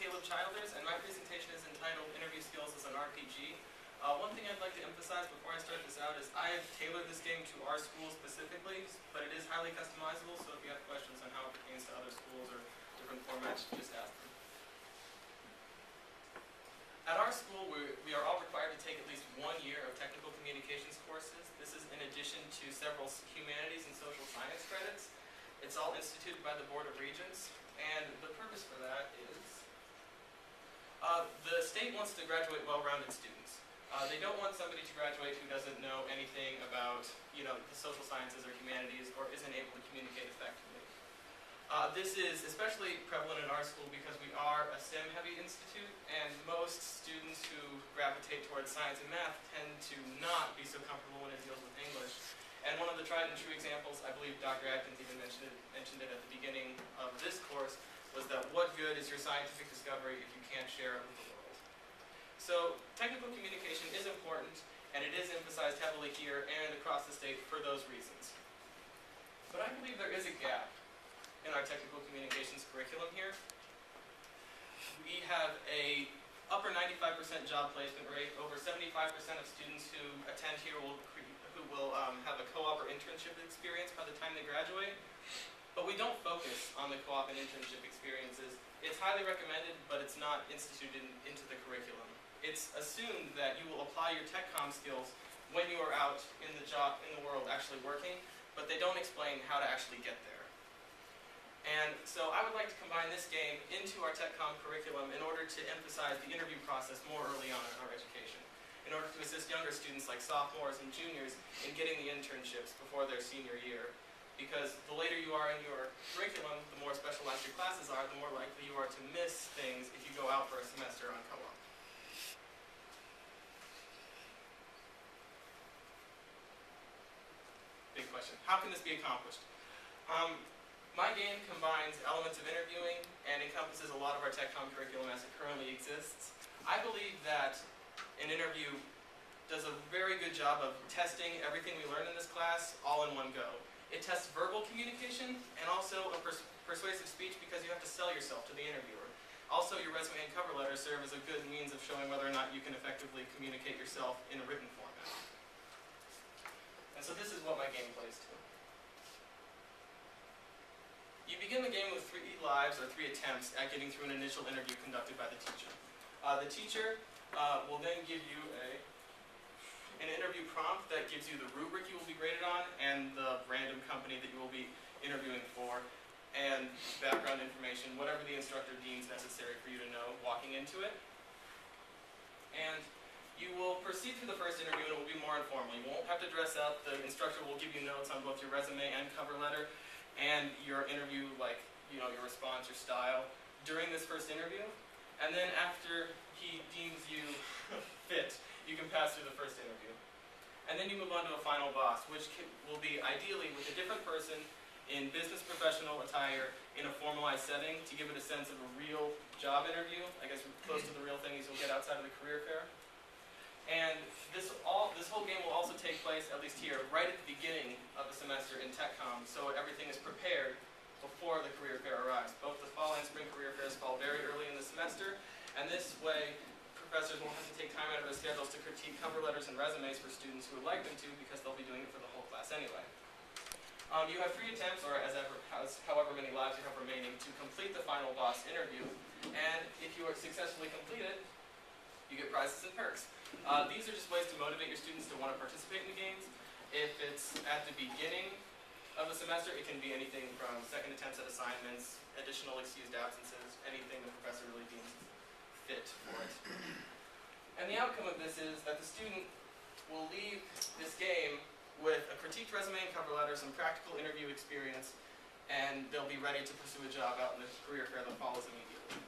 Caleb Childers, and my presentation is entitled Interview Skills as an RPG. One thing I'd like to emphasize before I start this out is I have tailored this game to our school specifically, but it is highly customizable, so if you have questions on how it pertains to other schools or different formats, just ask them. At our school, we are all required to take at least 1 year of technical communications courses. This is in addition to several humanities and social science credits. It's all instituted by the Board of Regents, and the purpose for that is the state wants to graduate well-rounded students. They don't want somebody to graduate who doesn't know anything about, the social sciences or humanities or isn't able to communicate effectively. This is especially prevalent in our school because we are a STEM-heavy institute, and most students who gravitate towards science and math tend to not be so comfortable when it deals with English. And one of the tried and true examples, I believe Dr. Atkins even mentioned it at the beginning of this course, was that what good is your scientific discovery if you can't share it with the world? So technical communication is important, and it is emphasized heavily here and across the state for those reasons. But I believe there is a gap in our technical communications curriculum here. We have a upper 95% job placement rate. Over 75% of students who attend here will have a co-op or internship experience by the time they graduate. But we don't focus on the co-op and internship experiences. It's highly recommended, but it's not instituted into the curriculum. It's assumed that you will apply your tech comm skills when you are out in the world actually working, but they don't explain how to actually get there. And so I would like to combine this game into our tech comm curriculum in order to emphasize the interview process more early on in our education, in order to assist younger students like sophomores and juniors in getting the internships before their senior year. Because the later you are in your curriculum, the more specialized your classes are, the more likely you are to miss things if you go out for a semester on co-op. Big question. How can this be accomplished? My game combines elements of interviewing and encompasses a lot of our tech comm curriculum as it currently exists. I believe that an interview does a very good job of testing everything we learn in this class all in one go. It tests verbal communication and also a persuasive speech because you have to sell yourself to the interviewer. Also, your resume and cover letter serve as a good means of showing whether or not you can effectively communicate yourself in a written format. And so this is what my game plays to. You begin the game with 3 lives or 3 attempts at getting through an initial interview conducted by the teacher. The teacher will then give you an interview prompt that gives you the rubric you will be graded on and the random company that you will be interviewing for and background information, whatever the instructor deems necessary for you to know walking into it. And you will proceed through the first interview and it will be more informal. You won't have to dress up. The instructor will give you notes on both your resume and cover letter and your interview, like, your response, your style, during this first interview. And then after he deems you fit, you can pass through the first interview. And then you move on to a final boss, which will be ideally with a different person in business professional attire in a formalized setting to give it a sense of a real job interview, I guess close to the real things you'll get outside of the career fair. And this whole game will also take place, at least here, right at the beginning of the semester in tech comm, so everything is prepared before the career fair arrives. Both the fall and spring career fairs fall very early in the semester, and this way professors won't have to take time out of their schedules to critique cover letters and resumes for students who would like them to, because they'll be doing it for the whole class anyway. You have 3 attempts, or however many lives you have remaining, to complete the final boss interview, and if you successfully complete it, you get prizes and perks. These are just ways to motivate your students to want to participate in the games. If it's at the beginning of the semester, it can be anything from second attempts at assignments, additional excused absences, anything the professor really deems fit for it. And the outcome of this is that the student will leave this game with a critiqued resume and cover letter, some practical interview experience, and they'll be ready to pursue a job out in the career fair that follows immediately.